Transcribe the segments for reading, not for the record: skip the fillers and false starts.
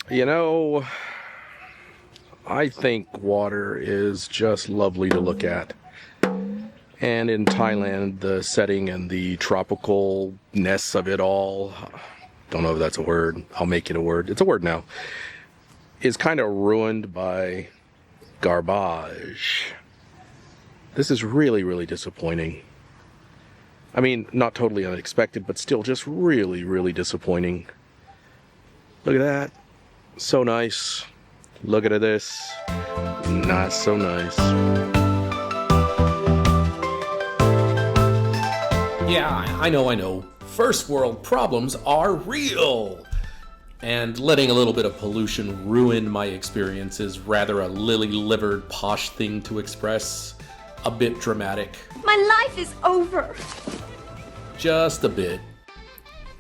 You know, I think water is just lovely to look at. And in Thailand, the setting and the tropicalness of it all, don't know if that's a word, I'll make it a word, it's a word now, is kind of ruined by garbage. This is really, really disappointing. I mean, not totally unexpected, but still just really, really disappointing. Look at that. So nice. Look at this. Not so nice. Yeah, I know. First world problems are real. And letting a little bit of pollution ruin my experience is rather a lily-livered posh thing to express. A bit dramatic. My life is over. Just a bit.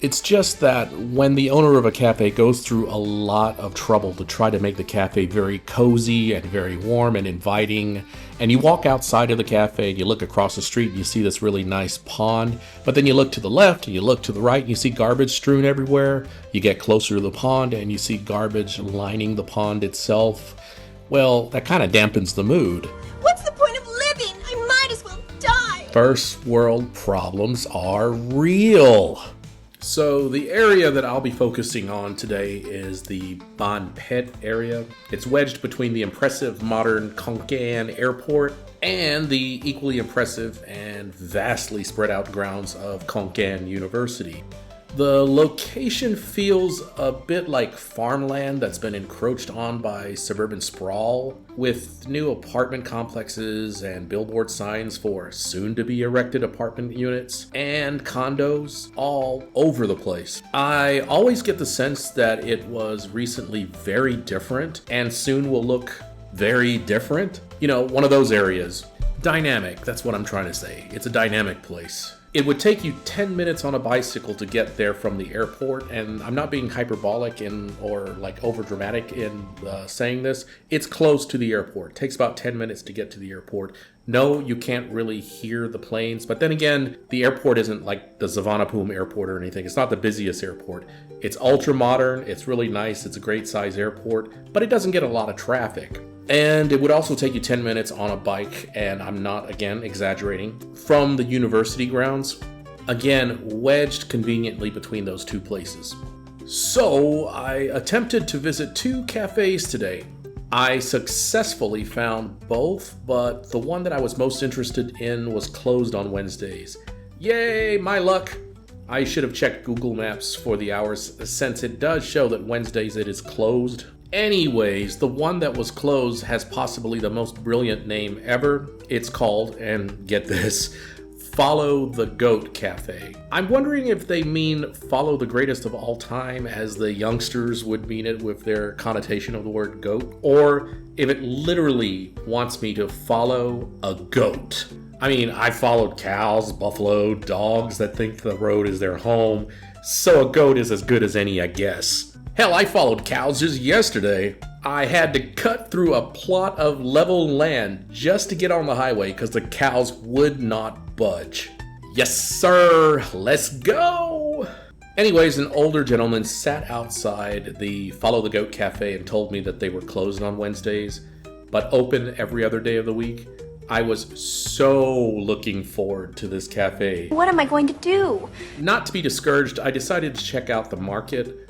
It's just that when the owner of a cafe goes through a lot of trouble to try to make the cafe very cozy and very warm and inviting, and you walk outside of the cafe and you look across the street and you see this really nice pond, but then you look to the left and you look to the right and you see garbage strewn everywhere, you get closer to the pond and you see garbage lining the pond itself, well, that kind of dampens the mood. What's the point of living? I might as well die. First world problems are real. So the area that I'll be focusing on today is the Khon Kaen area. It's wedged between the impressive modern Khon Kaen airport and the equally impressive and vastly spread out grounds of Khon Kaen University. The location feels a bit like farmland that's been encroached on by suburban sprawl, with new apartment complexes and billboard signs for soon-to-be erected apartment units and condos all over the place. I always get the sense that it was recently very different and soon will look very different. You know, one of those areas. Dynamic, that's what I'm trying to say. It's a dynamic place. It would take you 10 minutes on a bicycle to get there from the airport, and I'm not being hyperbolic or like over dramatic in saying this. It's close to the airport. It takes about 10 minutes to get to the airport. No, you can't really hear the planes, but then again, the airport isn't like the Savannaphum airport or anything. It's not the busiest airport. It's ultra modern, it's really nice, it's a great size airport, but it doesn't get a lot of traffic. And it would also take you 10 minutes on a bike, and I'm not, again, exaggerating, from the university grounds. Again, wedged conveniently between those two places. So I attempted to visit 2 cafes today. I successfully found both, but the one that I was most interested in was closed on Wednesdays. Yay, my luck! I should have checked Google Maps for the hours, since it does show that Wednesdays it is closed. Anyways, the one that was closed has possibly the most brilliant name ever. It's called, and get this, Follow the Goat Cafe. I'm wondering if they mean follow the greatest of all time as the youngsters would mean it with their connotation of the word goat, or if it literally wants me to follow a goat. I mean, I followed cows, buffalo, dogs that think the road is their home, so a goat is as good as any, I guess. Hell, I followed cows just yesterday. I had to cut through a plot of level land just to get on the highway because the cows would not budge. Yes, sir. Let's go. Anyways, an older gentleman sat outside the Follow the Goat Cafe and told me that they were closed on Wednesdays, but open every other day of the week. I was so looking forward to this cafe. What am I going to do? Not to be discouraged, I decided to check out the market.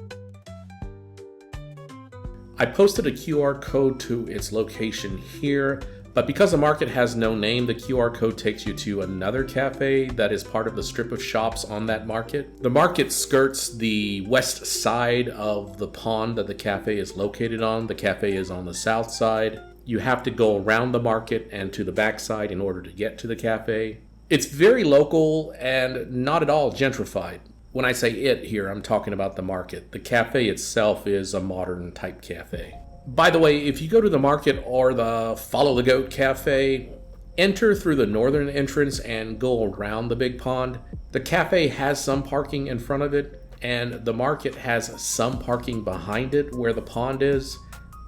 I posted a QR code to its location here, but because the market has no name, the QR code takes you to another cafe that is part of the strip of shops on that market. The market skirts the west side of the pond that the cafe is located on. The cafe is on the south side. You have to go around the market and to the back side in order to get to the cafe. It's very local and not at all gentrified. When I say it here, I'm talking about the market. The cafe itself is a modern type cafe. By the way, if you go to the market or the Follow the Goat Cafe, enter through the northern entrance and go around the big pond. The cafe has some parking in front of it, and the market has some parking behind it where the pond is.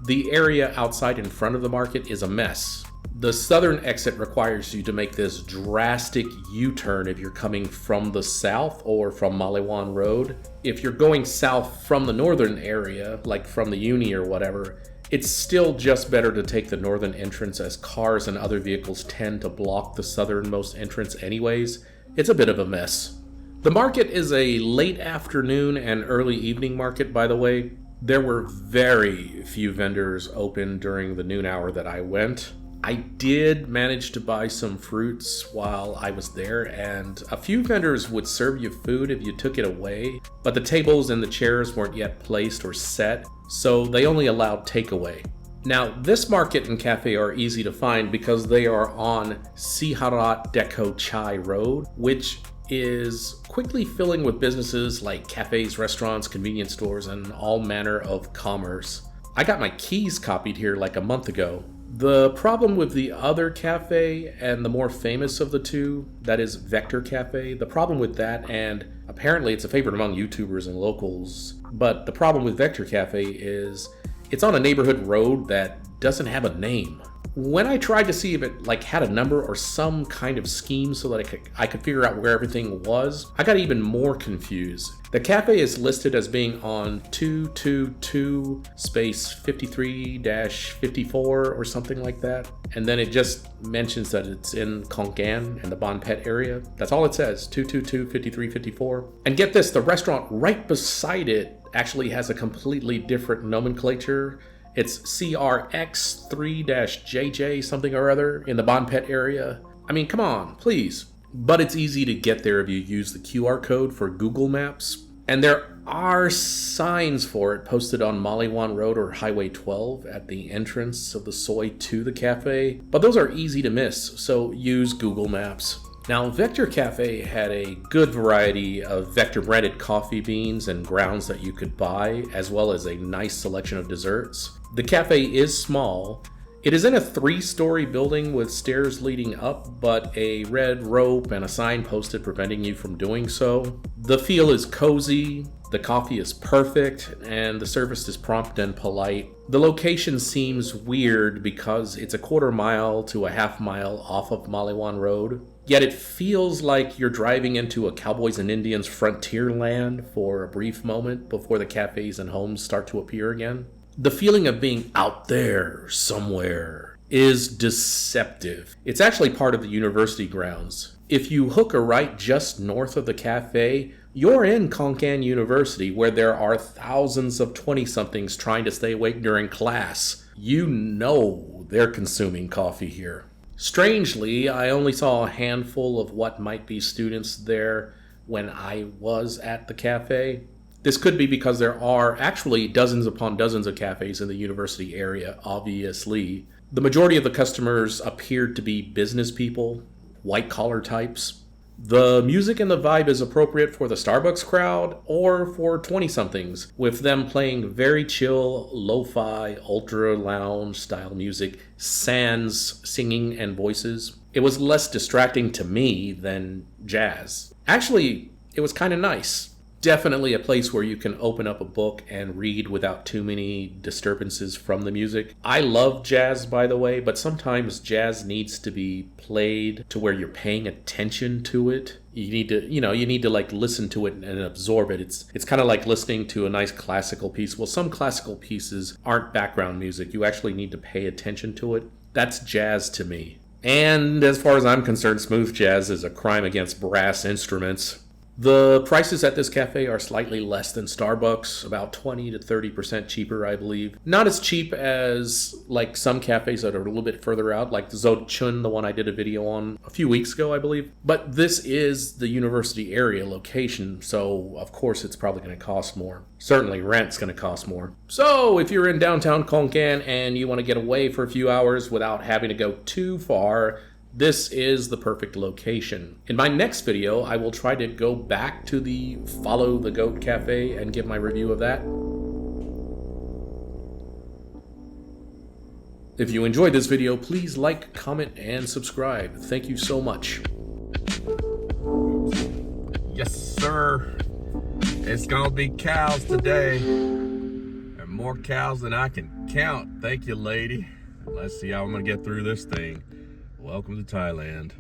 The area outside in front of the market is a mess. The southern exit requires you to make this drastic U-turn if you're coming from the south or from Maliwan Road. If you're going south from the northern area, like from the uni or whatever, it's still just better to take the northern entrance, as cars and other vehicles tend to block the southernmost entrance anyways. It's a bit of a mess. The market is a late afternoon and early evening market, by the way. There were very few vendors open during the noon hour that I went. I did manage to buy some fruits while I was there, and a few vendors would serve you food if you took it away, but the tables and the chairs weren't yet placed or set, so they only allowed takeaway. Now, this market and cafe are easy to find because they are on Siharat Deco Chai Road, which is quickly filling with businesses like cafes, restaurants, convenience stores, and all manner of commerce. I got my keys copied here like a month ago. The problem with the other cafe and the more famous of the two, that is Vector Cafe, the problem with that, and apparently it's a favorite among YouTubers and locals, but the problem with Vector Cafe is it's on a neighborhood road that doesn't have a name. When I tried to see if it had a number or some kind of scheme so that I could figure out where everything was, I got even more confused. The cafe is listed as being on 222 space 53-54 or something like that. And then it just mentions that it's in Khon Kaen in the Bon Pet area. That's all it says, 222-53-54. And get this, the restaurant right beside it actually has a completely different nomenclature. It's CRX3-JJ something or other in the Bon Pet area. I mean, come on, please. But it's easy to get there if you use the QR code for Google Maps. And there are signs for it posted on Maliwan Road or Highway 12 at the entrance of the Soi to the cafe. But those are easy to miss, so use Google Maps. Now, Vector Cafe had a good variety of Vector branded coffee beans and grounds that you could buy, as well as a nice selection of desserts. The cafe is small. It is in a 3-story building with stairs leading up, but a red rope and a sign posted preventing you from doing so. The feel is cozy, the coffee is perfect, and the service is prompt and polite. The location seems weird because it's a quarter mile to a half mile off of Maliwan Road. Yet it feels like you're driving into a Cowboys and Indians frontier land for a brief moment before the cafes and homes start to appear again. The feeling of being out there somewhere is deceptive. It's actually part of the university grounds. If you hook a right just north of the cafe, you're in Khon Kaen University, where there are thousands of 20-somethings trying to stay awake during class. You know they're consuming coffee here. Strangely, I only saw a handful of what might be students there when I was at the cafe. This could be because there are actually dozens upon dozens of cafes in the university area, obviously. The majority of the customers appeared to be business people, white-collar types. The music and the vibe is appropriate for the Starbucks crowd or for 20-somethings, with them playing very chill, lo-fi, ultra-lounge style music, sans singing and voices. It was less distracting to me than jazz. Actually, it was kind of nice. Definitely a place where you can open up a book and read without too many disturbances from the music. I love jazz, by the way, but sometimes jazz needs to be played to where you're paying attention to it. You need to listen to it and absorb it. It's kind of like listening to a nice classical piece. Well, some classical pieces aren't background music. You actually need to pay attention to it. That's jazz to me. And as far as I'm concerned, smooth jazz is a crime against brass instruments. The prices at this cafe are slightly less than Starbucks, about 20 to 30% cheaper, I believe. Not as cheap as some cafes that are a little bit further out, like Zod Chun, the one I did a video on a few weeks ago, I believe. But this is the university area location, so of course it's probably going to cost more. Certainly rent's going to cost more. So if you're in downtown Khon Kaen and you want to get away for a few hours without having to go too far, this is the perfect location. In my next video, I will try to go back to the Follow the Goat Cafe and give my review of that. If you enjoyed this video, please like, comment, and subscribe. Thank you so much. Yes, sir. It's gonna be cows today. And more cows than I can count. Thank you, lady. Let's see how I'm gonna get through this thing. Welcome to Thailand.